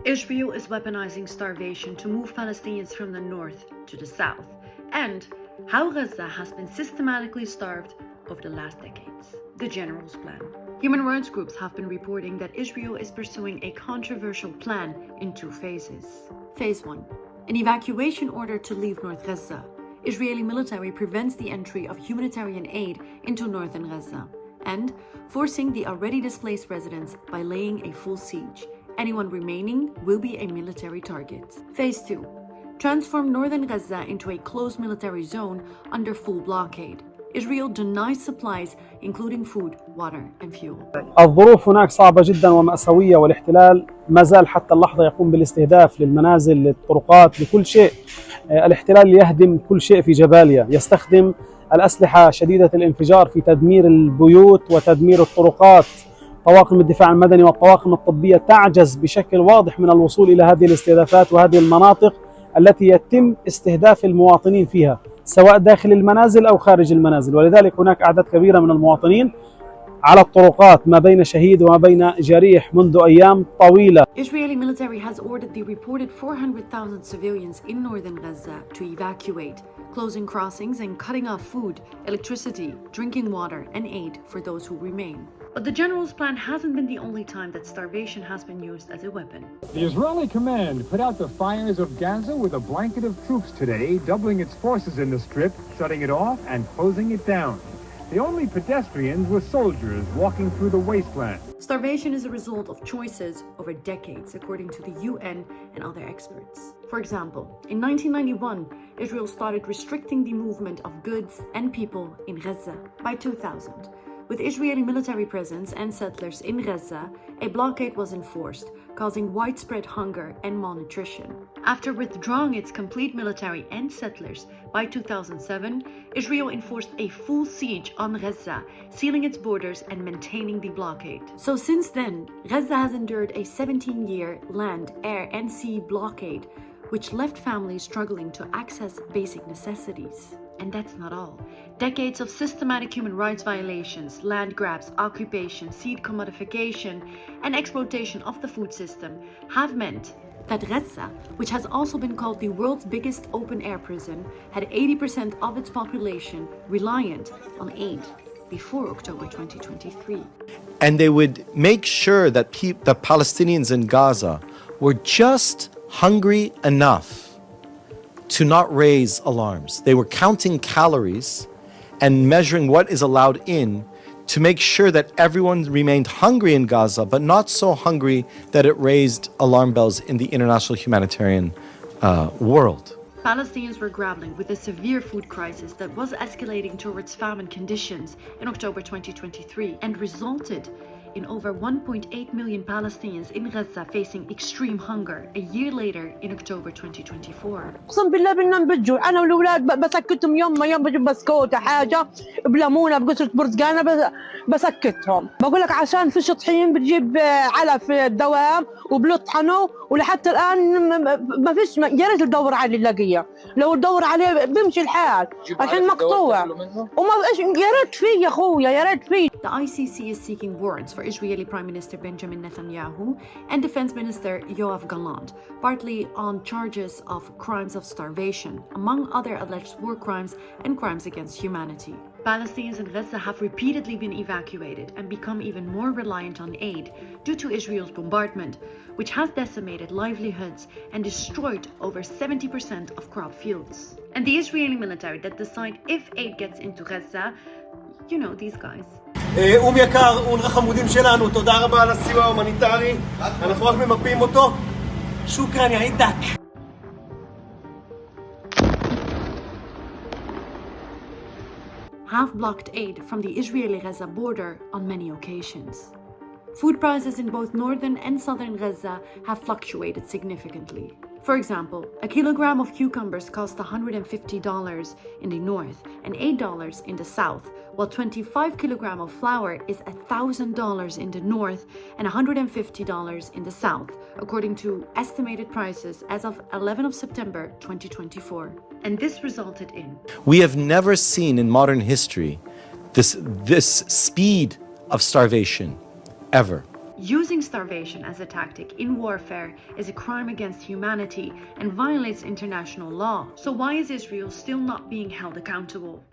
Israel is weaponizing starvation to move Palestinians from the north to the south, and how Gaza has been systematically starved over the last decades. The General's Plan. Human rights groups have been reporting that Israel is pursuing a controversial plan in two phases. Phase 1. An evacuation order to leave North Gaza. Israeli military prevents the entry of humanitarian aid into northern Gaza, and forcing the already displaced residents by laying a full siege. Anyone remaining will be a military target. Phase 2. Transform northern Gaza into a closed military zone under full blockade. Israel denies supplies, including food, water, and fuel. الظروف هناك صعبة جدا ومأساوية، والاحتلال ما زال حتى اللحظة يقوم بالاستهداف للمنازل، للطرقات، لكل شيء. الاحتلال يهدم كل شيء في جباليا، يستخدم الأسلحة شديدة الانفجار في تدمير البيوت وتدمير الطرقات. طواقم الدفاع المدني والطواقم الطبية تعجز بشكل واضح من الوصول إلى هذه الاستهدافات وهذه المناطق التي يتم استهداف المواطنين فيها، سواء داخل المنازل أو خارج المنازل. ولذلك هناك أعداد كبيرة من المواطنين على الطرقات، ما بين شهيد وما بين جريح منذ أيام طويلة. Israeli military has ordered the reported 400,000 civilians in northern Gaza to evacuate, closing crossings and cutting off food, electricity, drinking water, and aid for those who remain. But the General's Plan hasn't been the only time that starvation has been used as a weapon. The Israeli command put out the fires of Gaza with a blanket of troops today, doubling its forces in the strip, shutting it off and closing it down. The only pedestrians were soldiers walking through the wasteland. Starvation is a result of choices over decades, according to the UN and other experts. For example, in 1991, Israel started restricting the movement of goods and people in Gaza. By 2000, with Israeli military presence and settlers in Gaza, a blockade was enforced, causing widespread hunger and malnutrition. After withdrawing its complete military and settlers by 2007, Israel enforced a full siege on Gaza, sealing its borders and maintaining the blockade. So since then, Gaza has endured a 17-year land, air, and sea blockade, which left families struggling to access basic necessities. And that's not all. Decades of systematic human rights violations, land grabs, occupation, seed commodification, and exploitation of the food system have meant that Gaza, which has also been called the world's biggest open-air prison, had 80% of its population reliant on aid before October 2023. And they would make sure that the Palestinians in Gaza were just hungry enough to not raise alarms. They were counting calories and measuring what is allowed in to make sure that everyone remained hungry in Gaza, but not so hungry that it raised alarm bells in the international humanitarian world. Palestinians were grappling with a severe food crisis that was escalating towards famine conditions in October 2023 and resulted in over 1.8 million Palestinians in Gaza facing extreme hunger a year later in October 2024. اقسم بالله بننام بالجوع انا والاولاد بسكتهم يوم ما يوم بجيب بسكوته حاجه بليمونه بقصه برتقانه بسكتهم بقول لك عشان فيش طحين بتجيب علف الدوام وبلطحنه ولحتى الان ما فيش يا ريت تدور عليه نلاقيه لو تدور عليه بيمشي الحال الحين مقطوع وما يا ريت فيه يا اخويا يا ريت فيه. The ICC is seeking warrants for Israeli Prime Minister Benjamin Netanyahu and Defense Minister Yoav Gallant, partly on charges of crimes of starvation, among other alleged war crimes and crimes against humanity. Palestinians in Gaza have repeatedly been evacuated and become even more reliant on aid due to Israel's bombardment, which has decimated livelihoods and destroyed over 70% of crop fields. And the Israeli military that decide if aid gets into Gaza, you know these guys. יקר, אונר"א חמודים שלנו, תודה רבה על הסיוע ההומניטרי, אנחנו רק ממפים אותו. שוקרן, יא עידק. Have blocked aid from the Israeli-Gaza border on many occasions. Food prices in both northern and southern Gaza have fluctuated significantly. For example, a kilogram of cucumbers cost $150 in the north and $8 in the south, while 25 kilograms of flour is $1,000 in the north and $150 in the south, according to estimated prices as of 11 of September 2024. And this resulted in... We have never seen in modern history this speed of starvation, ever. Using starvation as a tactic in warfare is a crime against humanity and violates international law. So why is Israel still not being held accountable?